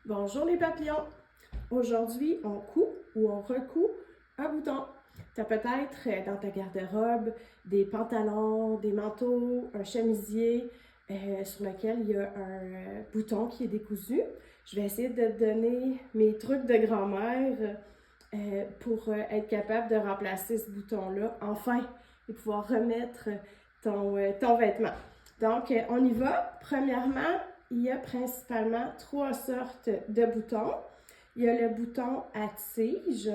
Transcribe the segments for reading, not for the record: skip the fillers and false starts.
Bonjour les papillons! Aujourd'hui, on coud ou on recoud un bouton. Tu as peut-être dans ta garde-robe des pantalons, des manteaux, un chemisier sur lequel il y a un bouton qui est décousu. Je vais essayer de te donner mes trucs de grand-mère pour être capable de remplacer ce bouton-là, enfin, et pouvoir remettre ton vêtement. Donc, on y va. Premièrement, il y a principalement trois sortes de boutons. Il y a le bouton à tige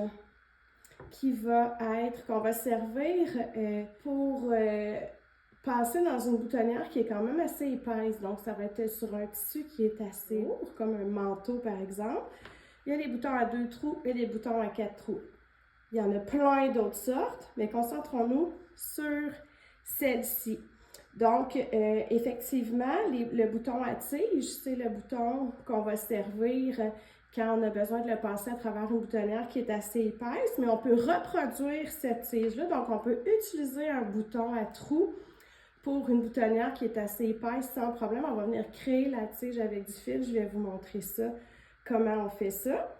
qu'on va servir pour passer dans une boutonnière qui est quand même assez épaisse. Donc, ça va être sur un tissu qui est assez lourd, comme un manteau par exemple. Il y a les boutons à 2 trous et les boutons à 4 trous. Il y en a plein d'autres sortes, mais concentrons-nous sur celle-ci. Donc, effectivement, le bouton à tige, c'est le bouton qu'on va servir quand on a besoin de le passer à travers une boutonnière qui est assez épaisse, mais on peut reproduire cette tige-là. Donc, on peut utiliser un bouton à trous pour une boutonnière qui est assez épaisse sans problème. On va venir créer la tige avec du fil. Je vais vous montrer ça, comment on fait ça.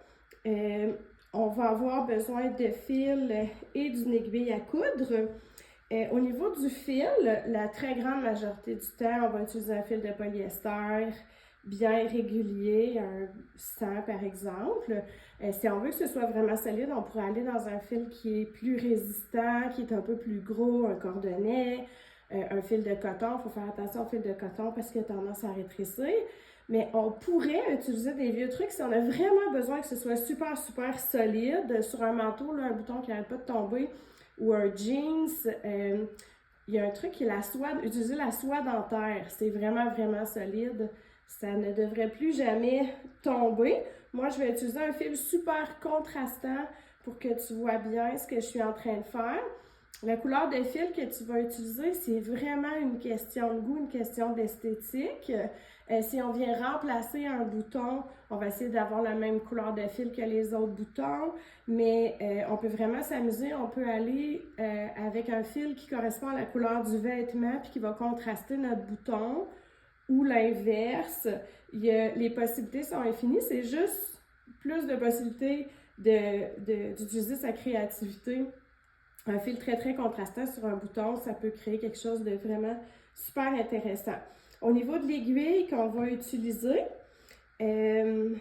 On va avoir besoin de fil et d'une aiguille à coudre. Au niveau du fil, la très grande majorité du temps, on va utiliser un fil de polyester bien régulier, un 100 par exemple. Si on veut que ce soit vraiment solide, on pourrait aller dans un fil qui est plus résistant, qui est un peu plus gros, un cordonnet, un fil de coton. Il faut faire attention au fil de coton parce qu'il a tendance à rétrécir. Mais on pourrait utiliser des vieux trucs si on a vraiment besoin que ce soit super solide. Sur un manteau, là, un bouton qui n'arrête pas de tomber, ou un jeans, il y a un truc qui est la soie, utiliser la soie dentaire. C'est vraiment solide. Ça ne devrait plus jamais tomber. Moi, je vais utiliser un fil super contrastant pour que tu vois bien ce que je suis en train de faire. La couleur de fil que tu vas utiliser, c'est vraiment une question de goût, une question d'esthétique. Si on vient remplacer un bouton, on va essayer d'avoir la même couleur de fil que les autres boutons, mais on peut vraiment s'amuser. On peut aller avec un fil qui correspond à la couleur du vêtement puis qui va contraster notre bouton ou l'inverse. Les possibilités sont infinies, c'est juste plus de possibilités d'utiliser sa créativité. Un fil très contrastant sur un bouton, ça peut créer quelque chose de vraiment super intéressant. Au niveau de l'aiguille qu'on va utiliser, si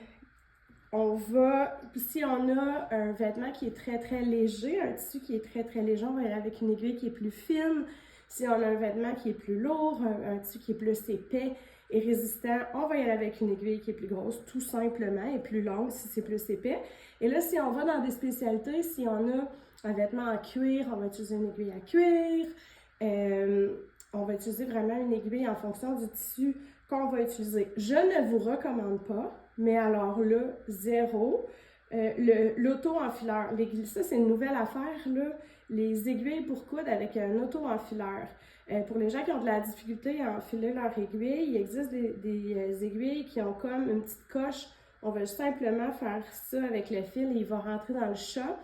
on a un vêtement qui est très léger, un tissu qui est très léger, on va y aller avec une aiguille qui est plus fine. Si on a un vêtement qui est plus lourd, un tissu qui est plus épais et résistant, on va y aller avec une aiguille qui est plus grosse, tout simplement, et plus longue si c'est plus épais. Et là, si on va dans des spécialités, si on a un vêtement en cuir, on va utiliser une aiguille à cuir. On va utiliser vraiment une aiguille en fonction du tissu qu'on va utiliser. Je ne vous recommande pas, mais alors là, zéro. L'auto-enfileur. Ça, c'est une nouvelle affaire, là. Les aiguilles pour coudre avec un auto-enfileur. Pour les gens qui ont de la difficulté à enfiler leur aiguille, il existe des aiguilles qui ont comme une petite coche. On va simplement faire ça avec le fil et il va rentrer dans le chat.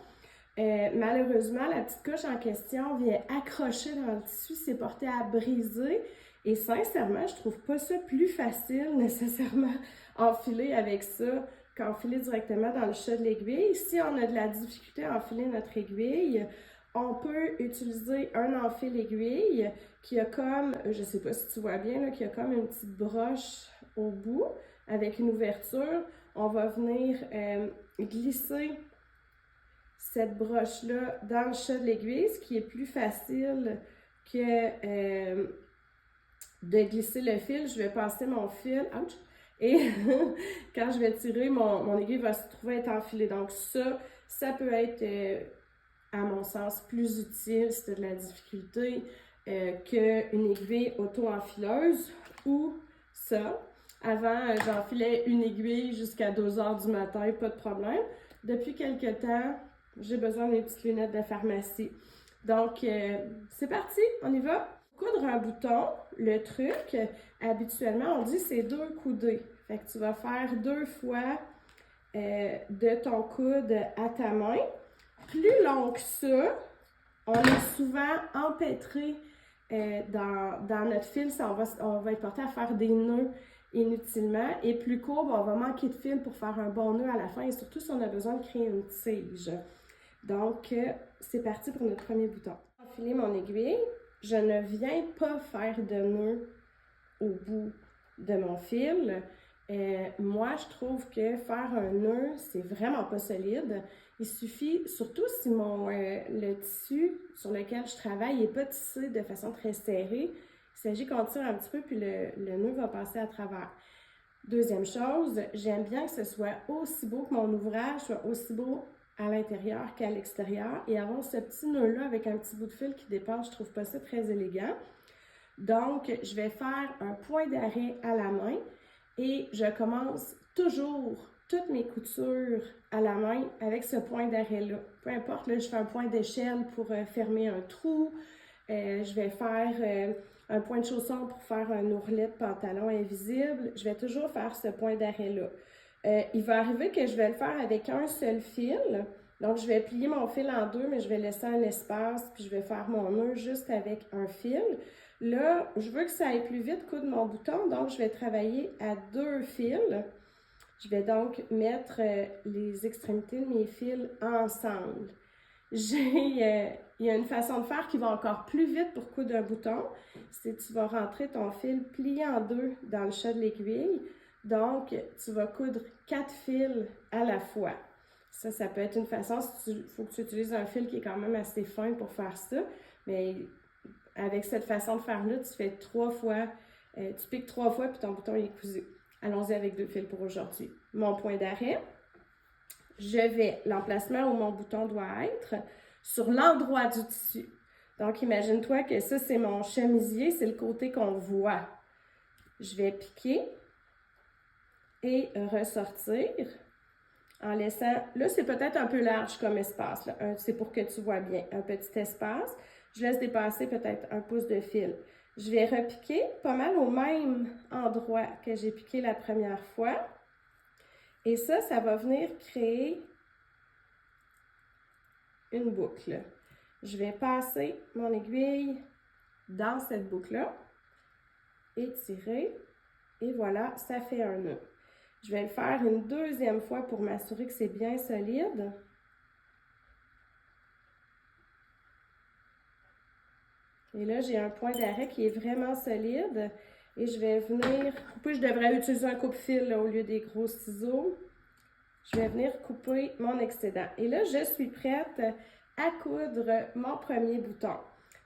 Malheureusement, la petite coche en question vient accrocher dans le tissu, c'est porté à briser. Et sincèrement, je trouve pas ça plus facile nécessairement enfiler avec ça qu'enfiler directement dans le chat de l'aiguille. Si on a de la difficulté à enfiler notre aiguille, on peut utiliser un enfil aiguille qui a comme, je sais pas si tu vois bien, là, qui a comme une petite broche au bout avec une ouverture. On va venir glisser cette broche-là dans le chat de l'aiguille, ce qui est plus facile que de glisser le fil. Je vais passer mon fil, ouch, et quand je vais tirer, mon aiguille va se trouver être enfilée. Donc ça peut être, à mon sens, plus utile si tu as de la difficulté qu'une aiguille auto-enfileuse ou ça. Avant, j'enfilais une aiguille jusqu'à 2 heures du matin, pas de problème. Depuis quelques temps, j'ai besoin des petites lunettes de pharmacie. Donc, c'est parti, on y va. Coudre un bouton, le truc, habituellement, on dit c'est 2 coudées. Fait que tu vas faire 2 fois de ton coude à ta main. Plus long que ça, on est souvent empêtré dans notre fil. On va être porté à faire des nœuds inutilement. Et plus court, on va manquer de fil pour faire un bon nœud à la fin et surtout si on a besoin de créer une tige. Donc, c'est parti pour notre premier bouton. Enfiler mon aiguille, je ne viens pas faire de nœud au bout de mon fil. Moi, je trouve que faire un nœud, c'est vraiment pas solide. Il suffit, surtout si le tissu sur lequel je travaille n'est pas tissé de façon très serrée, il s'agit qu'on tire un petit peu puis le nœud va passer à travers. Deuxième chose, j'aime bien que ce soit aussi beau, que mon ouvrage soit aussi beau à l'intérieur qu'à l'extérieur et avoir ce petit nœud-là avec un petit bout de fil qui dépasse, je trouve pas ça très élégant. Donc, je vais faire un point d'arrêt à la main et je commence toujours toutes mes coutures à la main avec ce point d'arrêt-là. Peu importe, là, je fais un point d'échelle pour fermer un trou. Je vais faire un point de chausson pour faire un ourlet de pantalon invisible. Je vais toujours faire ce point d'arrêt-là. Il va arriver que je vais le faire avec un seul fil. Donc, je vais plier mon fil en deux, mais je vais laisser un espace, puis je vais faire mon nœud juste avec un fil. Là, je veux que ça aille plus vite, coudre mon bouton, donc je vais travailler à 2 fils. Je vais donc mettre les extrémités de mes fils ensemble. Il y a une façon de faire qui va encore plus vite pour coudre un bouton. C'est tu vas rentrer ton fil plié en deux dans le chat de l'aiguille. Donc, tu vas coudre 4 fils à la fois. Ça peut être une façon, il faut que tu utilises un fil qui est quand même assez fin pour faire ça. Mais avec cette façon de faire-là, tu fais 3 fois, tu piques 3 fois puis ton bouton est cousu. Allons-y avec 2 fils pour aujourd'hui. Mon point d'arrêt, l'emplacement où mon bouton doit être, sur l'endroit du tissu. Donc, imagine-toi que ça, c'est mon chemisier, c'est le côté qu'on voit. Je vais piquer et ressortir en laissant, là, c'est peut-être un peu large comme espace, c'est pour que tu vois bien, un petit espace. Je laisse dépasser peut-être 1 pouce de fil. Je vais repiquer pas mal au même endroit que j'ai piqué la première fois. Et ça va venir créer une boucle. Je vais passer mon aiguille dans cette boucle-là, étirer, et voilà, ça fait un nœud. Je vais le faire une deuxième fois pour m'assurer que c'est bien solide. Et là, j'ai un point d'arrêt qui est vraiment solide. Et je vais venir couper, je devrais utiliser un coupe-fil au lieu des gros ciseaux. Je vais venir couper mon excédent. Et là, je suis prête à coudre mon premier bouton.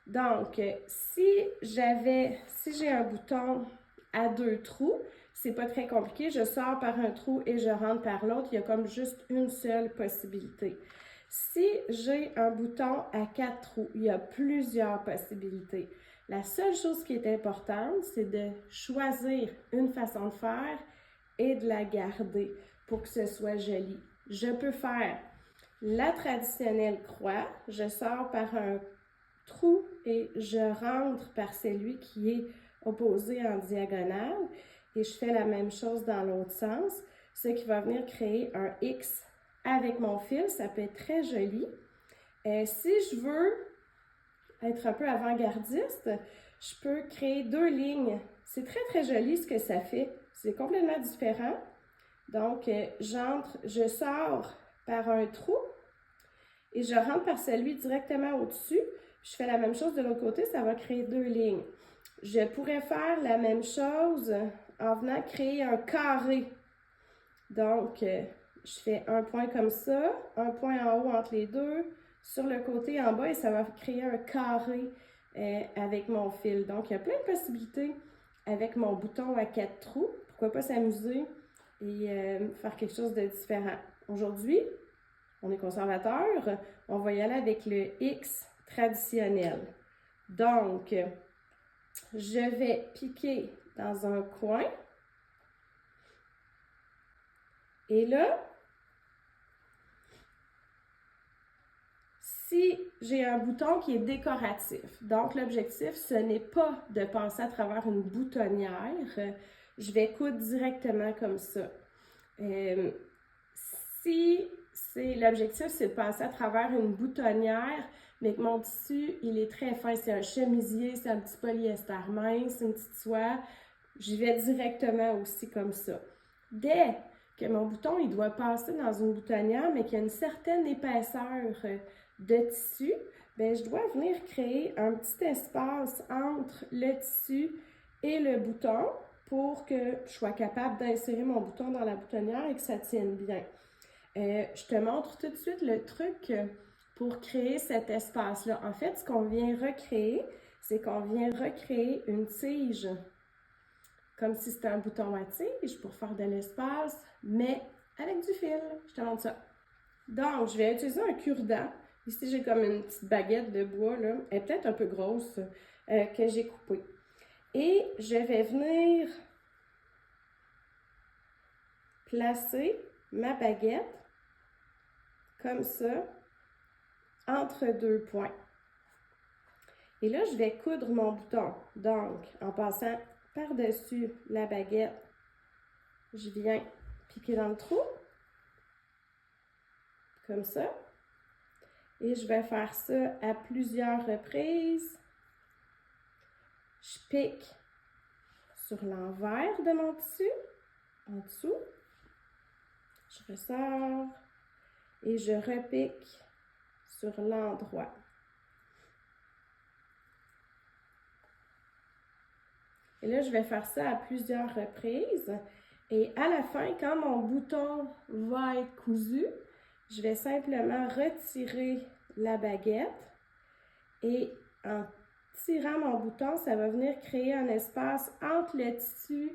Donc, si j'ai un bouton à 2 trous, c'est pas très compliqué. Je sors par un trou et je rentre par l'autre. Il y a comme juste une seule possibilité. Si j'ai un bouton à 4 trous, il y a plusieurs possibilités. La seule chose qui est importante, c'est de choisir une façon de faire et de la garder pour que ce soit joli. Je peux faire la traditionnelle croix. Je sors par un trou et je rentre par celui qui est opposé en diagonale. Et je fais la même chose dans l'autre sens, ce qui va venir créer un X avec mon fil. Ça peut être très joli. Si je veux être un peu avant-gardiste, je peux créer 2 lignes. C'est très, très joli ce que ça fait. C'est complètement différent. Donc, je sors par un trou et je rentre par celui directement au-dessus. Je fais la même chose de l'autre côté, ça va créer 2 lignes. Je pourrais faire la même chose en venant créer un carré. Donc, je fais un point comme ça, un point en haut entre les deux, sur le côté en bas, et ça va créer un carré avec mon fil. Donc, il y a plein de possibilités avec mon bouton à 4 trous. Pourquoi pas s'amuser et faire quelque chose de différent. Aujourd'hui, on est conservateur, on va y aller avec le X traditionnel. Donc, je vais piquer dans un coin. Et là, si j'ai un bouton qui est décoratif, donc l'objectif, ce n'est pas de passer à travers une boutonnière, je vais coudre directement comme ça. Si l'objectif, c'est de passer à travers une boutonnière, mais que mon tissu, il est très fin, c'est un chemisier, c'est un petit polyester mince, une petite soie, j'y vais directement aussi comme ça. Dès que mon bouton, il doit passer dans une boutonnière, mais qu'il y a une certaine épaisseur de tissu, bien, je dois venir créer un petit espace entre le tissu et le bouton pour que je sois capable d'insérer mon bouton dans la boutonnière et que ça tienne bien. Je te montre tout de suite le truc pour créer cet espace-là. En fait, ce qu'on vient recréer, c'est qu'on vient recréer une tige, comme si c'était un bouton à tige pour faire de l'espace, mais avec du fil. Je te montre ça. Donc, je vais utiliser un cure-dent. Ici, j'ai comme une petite baguette de bois, là. Elle est peut-être un peu grosse, que j'ai coupée. Et je vais venir placer ma baguette comme ça entre deux points. Et là, je vais coudre mon bouton. Donc, en passant par-dessus la baguette, je viens piquer dans le trou, comme ça. Et je vais faire ça à plusieurs reprises. Je pique sur l'envers de mon tissu, en dessous. Je ressors et je repique sur l'endroit. Et là, je vais faire ça à plusieurs reprises. Et à la fin, quand mon bouton va être cousu, je vais simplement retirer la baguette et en tirant mon bouton, ça va venir créer un espace entre le tissu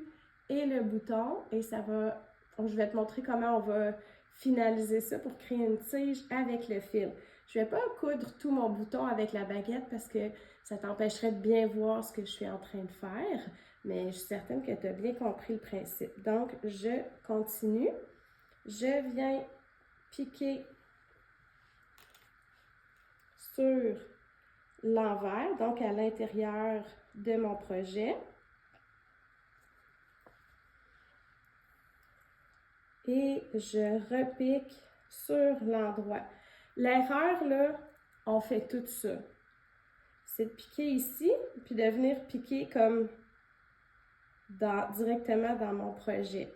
et le bouton. Et ça va, je vais te montrer comment on va finaliser ça pour créer une tige avec le fil. Je ne vais pas coudre tout mon bouton avec la baguette parce que ça t'empêcherait de bien voir ce que je suis en train de faire, mais je suis certaine que tu as bien compris le principe. Donc, je continue. Je viens piquer sur l'envers, donc à l'intérieur de mon projet. Et je repique sur l'endroit. L'erreur, là, on fait tout ça. C'est de piquer ici, puis de venir piquer comme directement dans mon projet.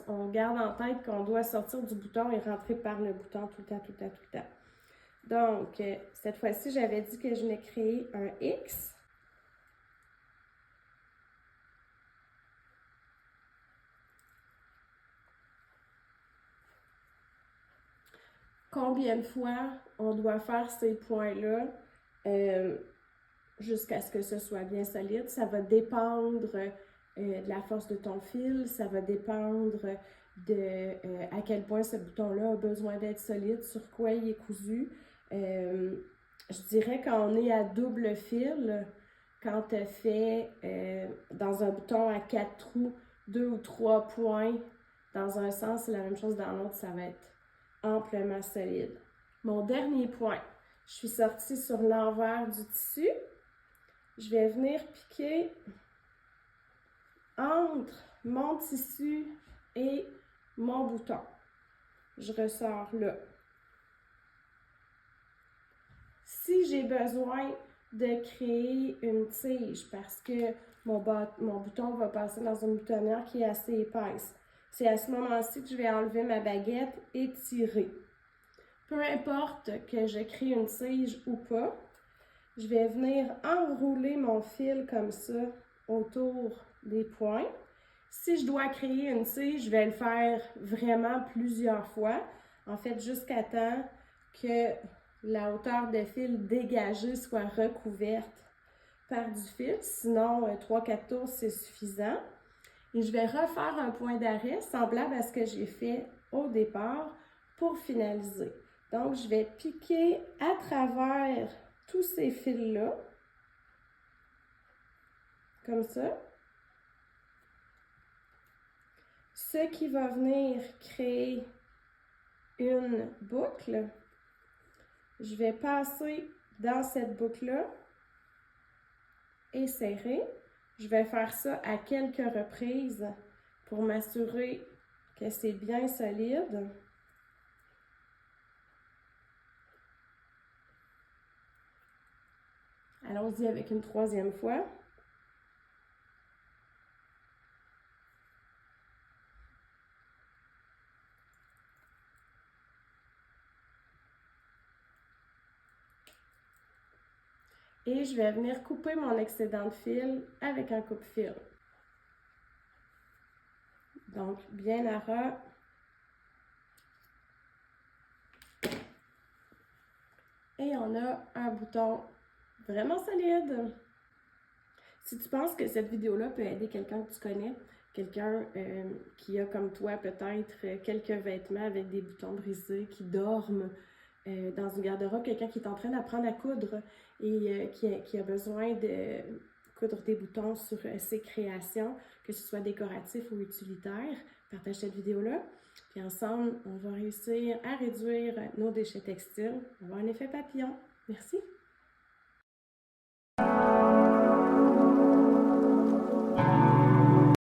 On garde en tête qu'on doit sortir du bouton et rentrer par le bouton tout le temps, tout le temps, tout le temps. Donc, cette fois-ci, j'avais dit que je venais créer un X. Combien de fois on doit faire ces points-là jusqu'à ce que ce soit bien solide? Ça va dépendre de la force de ton fil, ça va dépendre de à quel point ce bouton-là a besoin d'être solide, sur quoi il est cousu. Je dirais qu'on est à double fil, quand tu fais dans un bouton à 4 trous, 2 ou 3 points dans un sens, c'est la même chose dans l'autre, ça va être amplement solide. Mon dernier point, je suis sortie sur l'envers du tissu. Je vais venir piquer entre mon tissu et mon bouton. Je ressors là. Si j'ai besoin de créer une tige parce que mon bouton va passer dans une boutonnière qui est assez épaisse, c'est à ce moment-ci que je vais enlever ma baguette et tirer. Peu importe que je crée une tige ou pas, je vais venir enrouler mon fil comme ça autour des points. Si je dois créer une tige, je vais le faire vraiment plusieurs fois. En fait, jusqu'à temps que la hauteur de fil dégagée soit recouverte par du fil. Sinon, 3-4 tours, c'est suffisant. Et je vais refaire un point d'arrêt semblable à ce que j'ai fait au départ pour finaliser. Donc, je vais piquer à travers tous ces fils-là, comme ça. Ce qui va venir créer une boucle. Je vais passer dans cette boucle-là et serrer. Je vais faire ça à quelques reprises pour m'assurer que c'est bien solide. Allons-y avec une troisième fois. Et je vais venir couper mon excédent de fil avec un coupe-fil. Donc, bien à ras. Et on a un bouton vraiment solide. Si tu penses que cette vidéo-là peut aider quelqu'un que tu connais, quelqu'un qui a comme toi peut-être quelques vêtements avec des boutons brisés, qui dorment dans une garde-robe, quelqu'un qui est en train d'apprendre à coudre et qui a besoin de coudre des boutons sur ses créations, que ce soit décoratif ou utilitaire, partage cette vidéo-là. Puis ensemble, on va réussir à réduire nos déchets textiles. On va avoir un effet papillon. Merci!